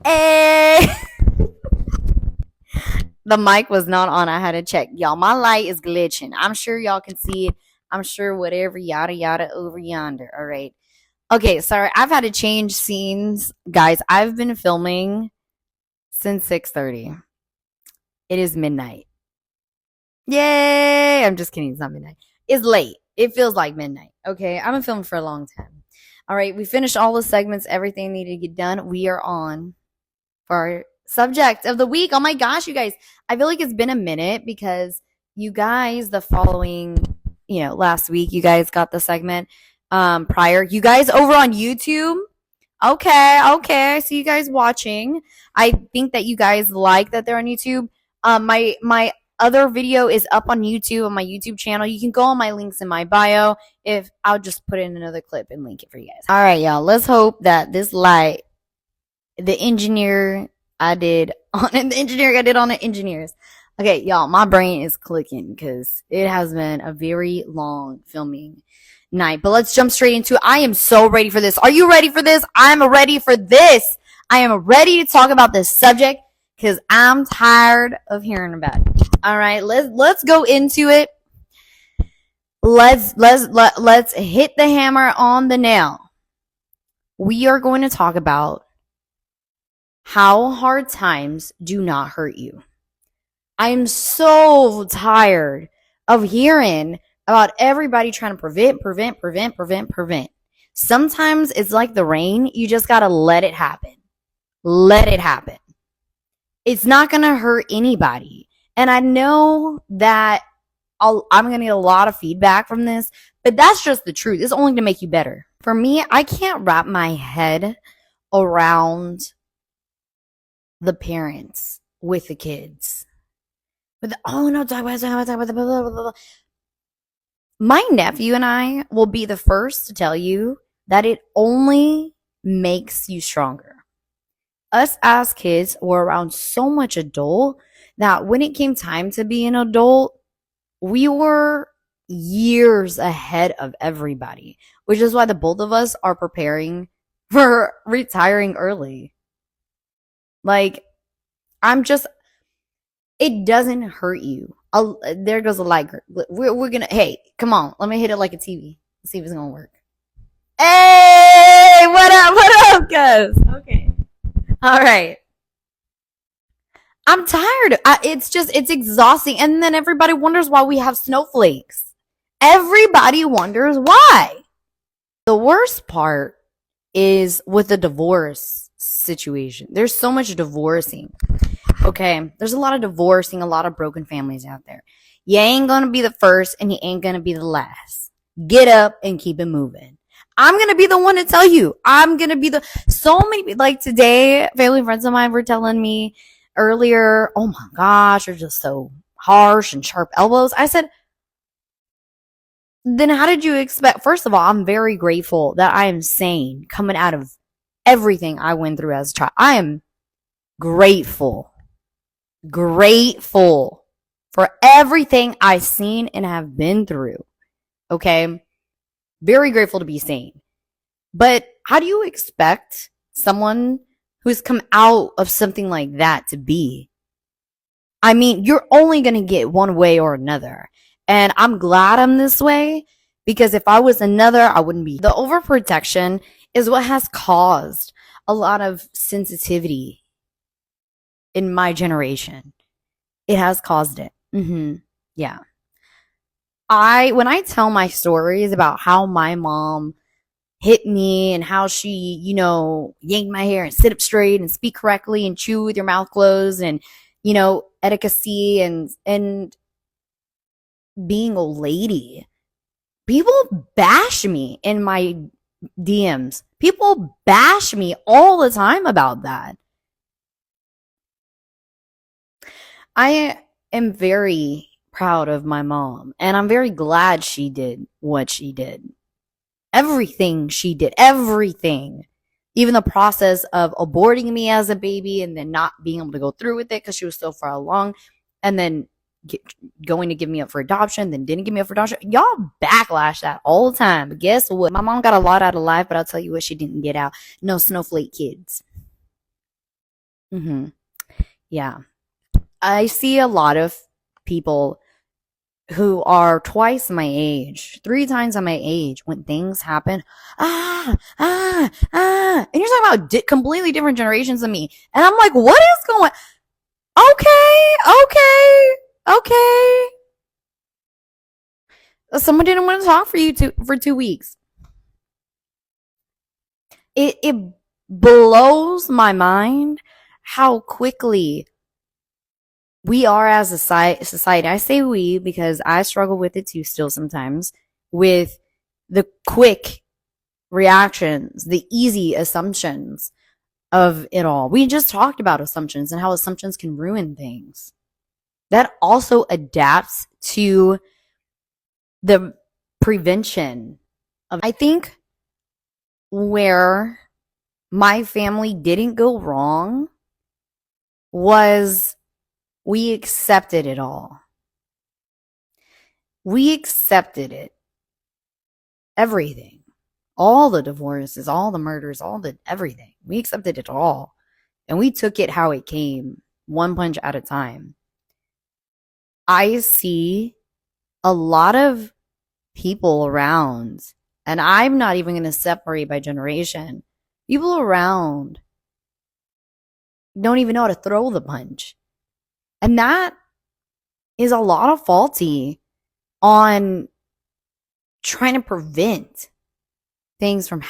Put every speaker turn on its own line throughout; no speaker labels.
Hey! The mic was not on. I had to check. Y'all, my light is glitching. I'm sure y'all can see it. I'm sure whatever, yada, yada, over yonder. All right. Okay, sorry. I've had to change scenes. Guys, I've been filming since 6:30. It is midnight. Yay! I'm just kidding. It's not midnight. It's late. It feels like midnight. Okay, I've been filming for a long time. All right, we finished all the segments. Everything needed to get done. We are on for our subject of the week. Oh my gosh, you guys. I feel like it's been a minute because you guys, the following, last week, you guys got the segment prior. You guys over on YouTube. Okay. I see you guys watching. I think that you guys like that they're on YouTube. My other video is up on YouTube on my YouTube channel. You can go on my links in my bio. If I'll just put in another clip and link it for you guys. All right, y'all. Let's hope that this light, the engineer I did on the engineers. Okay, y'all. My brain is clicking because it has been a very long filming night. But let's jump straight into it. I am so ready for this. Are you ready for this? I'm ready for this. I am ready to talk about this subject because I'm tired of hearing about it. All right, let's go into it. Let's hit the hammer on the nail. We are going to talk about how hard times do not hurt you. I am so tired of hearing about everybody trying to prevent. Sometimes it's like the rain. You just got to let it happen. Let it happen. It's not going to hurt anybody. And I know that I'm going to get a lot of feedback from this, but that's just the truth. It's only to make you better. For me, I can't wrap my head around the parents with the kids. Talk about. My nephew and I will be the first to tell you that it only makes you stronger. Us as kids were around so much adult that when it came time to be an adult, we were years ahead of everybody, which is why the both of us are preparing for retiring early. Like, it doesn't hurt you. There goes a light. We're gonna, hey, come on, let me hit it like a TV. Let's see if it's gonna work. Hey, what up, guys? Okay. All right. I'm tired. It's exhausting. And then everybody wonders why we have snowflakes. Everybody wonders why. The worst part is with the divorce situation. There's so much divorcing. Okay. There's a lot of divorcing, a lot of broken families out there. You ain't going to be the first and you ain't going to be the last. Get up and keep it moving. I'm going to be the one to tell you. I'm going to be so many, like today, family friends of mine were telling me earlier, oh my gosh, you're just so harsh and sharp elbows. I said, then how did you expect? First of all, I'm very grateful that I am sane coming out of everything I went through as a child. I am grateful for everything I've seen and have been through. Okay. Very grateful to be sane. But how do you expect someone who's come out of something like that to be? I mean, you're only going to get one way or another. And I'm glad I'm this way because if I was another, I wouldn't be. The overprotection is what has caused a lot of sensitivity in my generation. It has caused it. Yeah. When I tell my stories about how my mom hit me and how she, yanked my hair and sit up straight and speak correctly and chew with your mouth closed and, etiquette and being a lady. People bash me in my DMs. People bash me all the time about that. I am very proud of my mom and I'm very glad she did what she did. Everything she did, everything. Even the process of aborting me as a baby and then not being able to go through with it because she was so far along and then going to give me up for adoption, then didn't give me up for adoption. Y'all backlash that all the time. But guess what? My mom got a lot out of life, but I'll tell you what she didn't get out. No snowflake kids. Mm-hmm. Yeah. I see a lot of people who are twice my age, three times my age when things happen. And you're talking about completely different generations than me. And I'm like, what is going okay. Someone didn't want to talk for 2 weeks. It blows my mind how quickly we are as a society. I say we because I struggle with it too still sometimes, with the quick reactions, the easy assumptions of it all. We just talked about assumptions and how assumptions can ruin things. That also adapts to the prevention of, I think, where my family didn't go wrong was we accepted it all. We accepted it. Everything. All the divorces, all the murders, all the everything. We accepted it all. And we took it how it came, one punch at a time. I see a lot of people around, and I'm not even going to separate by generation. People around don't even know how to throw the punch. And that is a lot of faulty on trying to prevent things from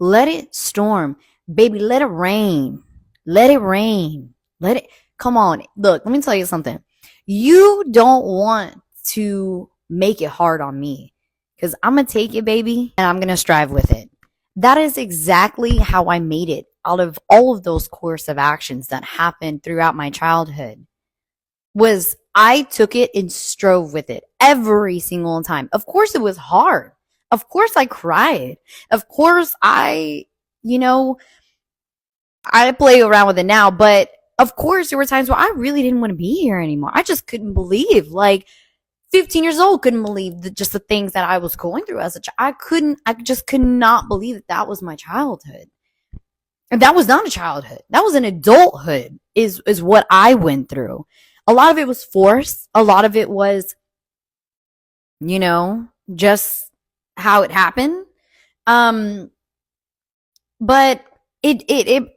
let it storm. Baby, let it rain. Let it rain. Let it come on. Look, let me tell you something. You don't want to make it hard on me because I'm going to take it, baby, and I'm going to strive with it. That is exactly how I made it out of all of those course of actions that happened throughout my childhood. Was I took it and strove with it every single time. Of course it was hard. Of course I cried. Of course I play around with it now, but of course there were times where I really didn't want to be here anymore. I just couldn't believe, like 15 years old, couldn't believe just the things that I was going through as a child. I just could not believe that was my childhood. And that was not a childhood. That was an adulthood is what I went through. A lot of it was forced. A lot of it was, just how it happened. But it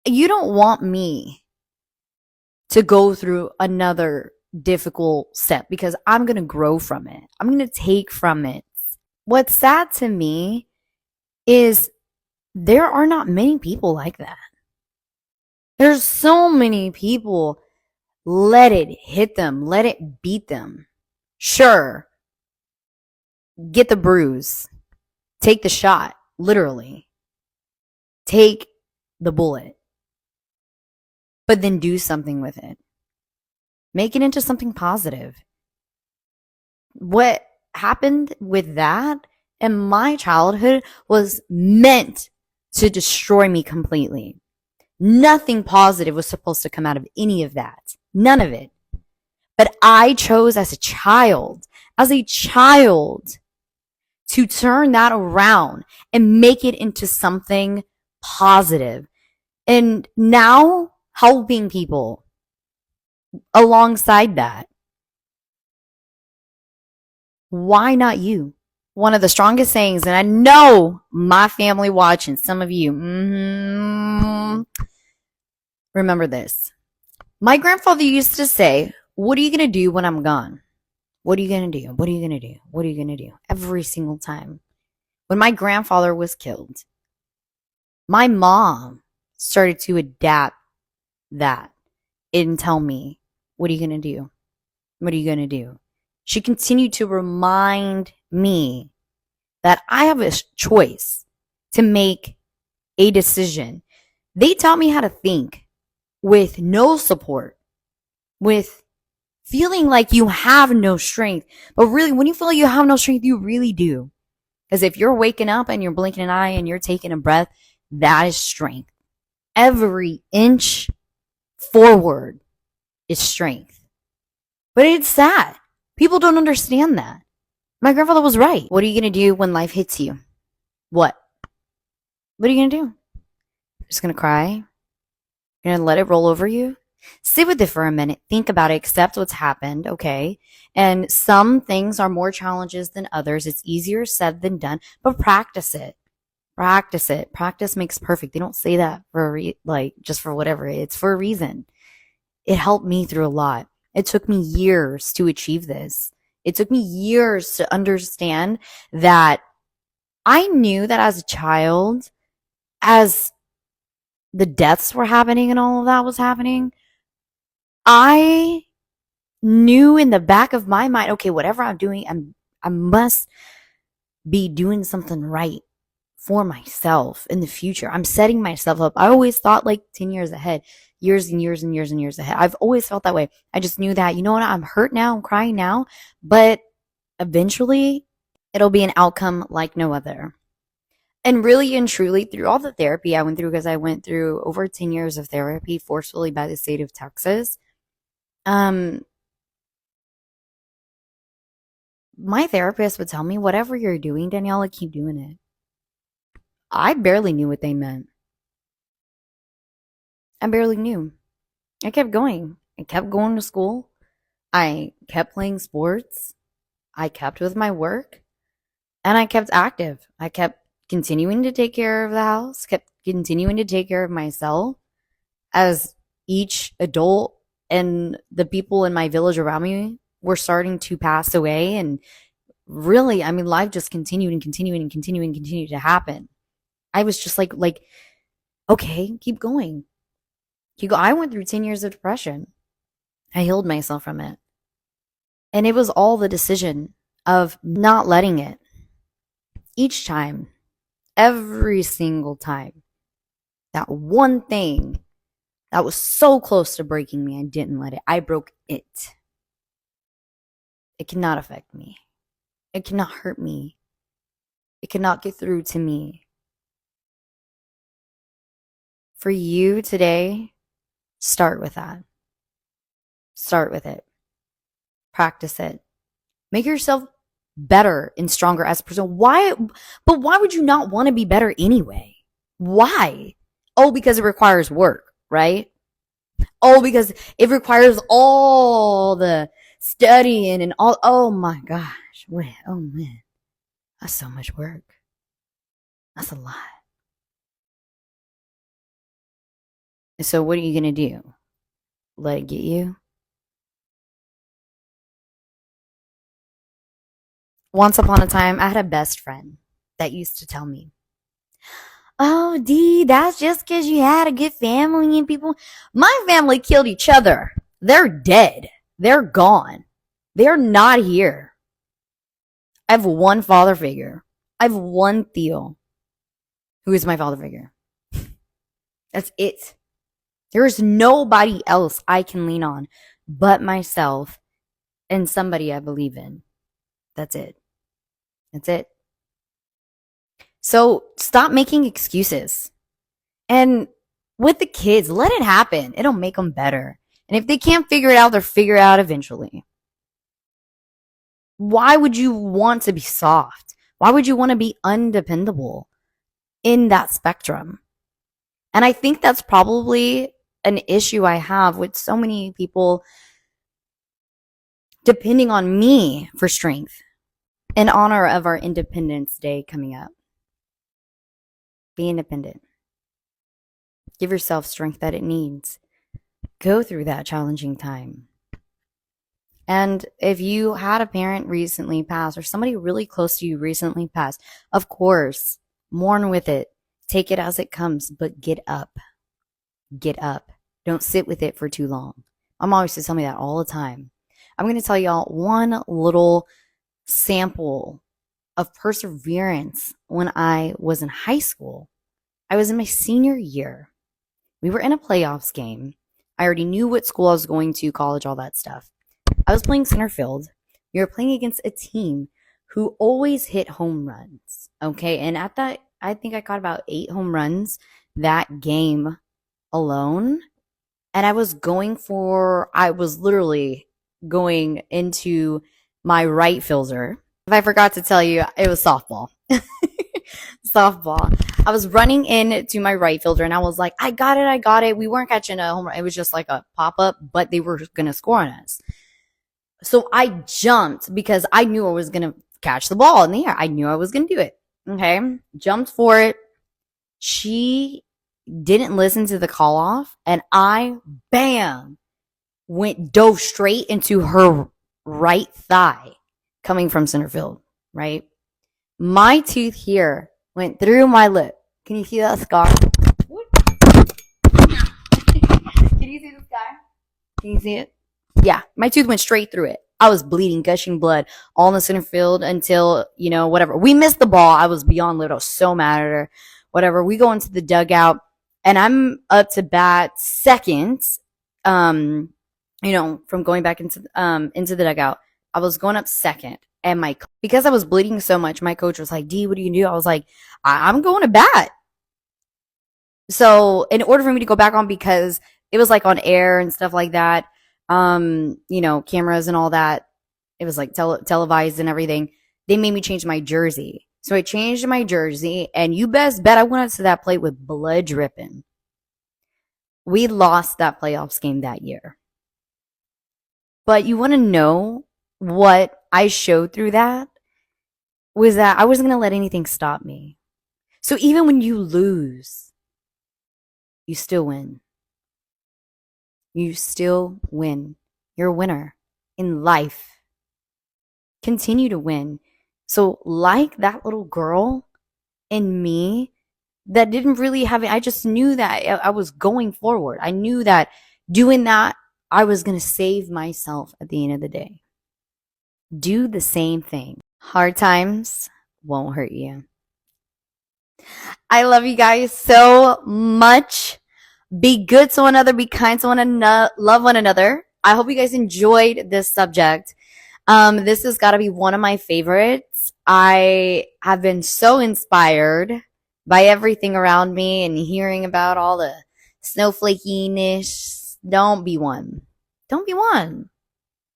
you don't want me to go through another difficult step because I'm going to grow from it. I'm going to take from it. What's sad to me is there are not many people like that. There's so many people let it hit them, let it beat them. Sure, get the bruise, take the shot, literally. Take the bullet, but then do something with it. Make it into something positive. What happened with that in my childhood was meant to destroy me completely. Nothing positive was supposed to come out of any of that. None of it. But I chose as a child, to turn that around and make it into something positive. And now helping people alongside that. Why not you? One of the strongest sayings, and I know my family watching, some of you, remember this. My grandfather used to say, what are you going to do when I'm gone? What are you going to do? What are you going to do? What are you going to do? Every single time. When my grandfather was killed, my mom started to adapt that and tell me, what are you going to do? What are you going to do? She continued to remind me that I have a choice to make a decision. They taught me how to think with no support, with feeling like you have no strength. But really, when you feel like you have no strength, you really do. Because if you're waking up and you're blinking an eye and you're taking a breath, that is strength. Every inch forward is strength. But it's sad. People don't understand that. My grandfather was right. What are you going to do when life hits you? What? What are you going to do? You're just going to cry? You're gonna let it roll over you. Sit with it for a minute. Think about it. Accept what's happened. Okay. And some things are more challenges than others. It's easier said than done, but practice it. Practice it. Practice makes perfect. They don't say that for like just for whatever. It's for a reason. It helped me through a lot. It took me years to achieve this. It took me years to understand that I knew that as a child, as the deaths were happening and all of that was happening, I knew in the back of my mind, okay, whatever I'm doing, I must be doing something right for myself in the future. I'm setting myself up. I always thought like 10 years ahead, years and years and years and years ahead. I've always felt that way. I just knew that, you know what, I'm hurt now, I'm crying now, but eventually it'll be an outcome like no other. And really and truly, through all the therapy I went through, because I went through over 10 years of therapy forcefully by the state of Texas, my therapist would tell me, whatever you're doing, Daniela, keep doing it. I barely knew what they meant. I barely knew. I kept going. I kept going to school. I kept playing sports. I kept with my work. And I kept active. I kept continuing to take care of the house, kept continuing to take care of myself as each adult and the people in my village around me were starting to pass away. And really, I mean, life just continued and continued and continued and continued to happen. I was just like, okay, keep going. I went through 10 years of depression. I healed myself from it. And it was all the decision of not letting it. Each time, every single time, that one thing that was so close to breaking me, I didn't let it. I broke it. It cannot affect me. It cannot hurt me. It cannot get through to me. For you today, start with that. Start with it. Practice it. Make yourself better and stronger as a person. Why? But why would you not want to be better anyway? Why? Oh, because it requires work, right? Oh, because it requires all the studying and all. Oh my gosh. Wait, oh man. That's so much work. That's a lot. And so what are you going to do? Let it get you? Once upon a time, I had a best friend that used to tell me, oh, Dee, that's just because you had a good family and people. My family killed each other. They're dead. They're gone. They're not here. I have one father figure. I have one Theo who is my father figure. That's it. There is nobody else I can lean on but myself and somebody I believe in. That's it. That's it. So stop making excuses. And with the kids, let it happen. It'll make them better. And if they can't figure it out, they'll figure it out eventually. Why would you want to be soft? Why would you want to be undependable in that spectrum? And I think that's probably an issue I have with so many people depending on me for strength in honor of our Independence Day coming up. Be independent. Give yourself strength that it needs. Go through that challenging time. And if you had a parent recently pass or somebody really close to you recently pass, of course, mourn with it. Take it as it comes, but get up. Get up. Don't sit with it for too long. My mom used to tell me that all the time. I'm going to tell y'all one little sample of perseverance when I was in high school. I was in my senior year. We were in a playoffs game. I already knew what school I was going to, college, all that stuff. I was playing center field. We were playing against a team who always hit home runs. Okay. And at that, I think I caught about 8 home runs that game alone. And I was literally going into my right fielder. If I forgot to tell you, it was softball. Softball. I was running in to my right fielder and I was like, I got it, I got it. We weren't catching a home run. It was just like a pop up, but they were going to score on us. So I jumped because I knew I was going to catch the ball in the air. I knew I was going to do it. Okay. Jumped for it. She didn't listen to the call off and I, bam, dove straight into her right thigh coming from center field, right? My tooth here went through my lip. Can you see that scar? Can you see the scar? Can you see it? Yeah, my tooth went straight through it. I was bleeding, gushing blood all in the center field until, whatever. We missed the ball. I was beyond livid. I was so mad at her. Whatever. We go into the dugout and I'm up to bat second. From going back into the dugout. I was going up second. And because I was bleeding so much, my coach was like, D, what do you do? I was like, I'm going to bat. So in order for me to go back on, because it was like on air and stuff like that, cameras and all that, it was like televised and everything. They made me change my jersey. So I changed my jersey and you best bet I went up to that plate with blood dripping. We lost that playoffs game that year. But you want to know what I showed through that was that I wasn't going to let anything stop me. So even when you lose, you still win. You still win. You're a winner in life. Continue to win. So like that little girl in me that didn't really have it, I just knew that I was going forward. I knew that doing that, I was going to save myself at the end of the day. Do the same thing. Hard times won't hurt you. I love you guys so much. Be good to one another. Be kind to one another. Love one another. I hope you guys enjoyed this subject. This has got to be one of my favorites. I have been so inspired by everything around me and hearing about all the snowflakiness. Don't be one. Don't be one.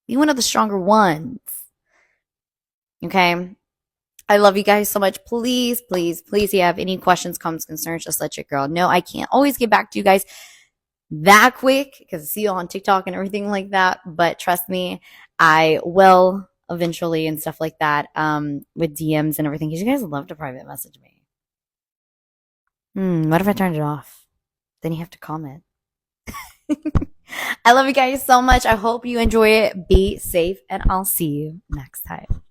Be one of the stronger ones. Okay? I love you guys so much. Please, please, please, if you have any questions, comments, concerns, just let your girl know. I can't always get back to you guys that quick because I see you on TikTok and everything like that. But trust me, I will eventually and stuff like that with DMs and everything because you guys love to private message me. What if I turned it off? Then you have to comment. I love you guys so much. I hope you enjoy it. Be safe, and I'll see you next time.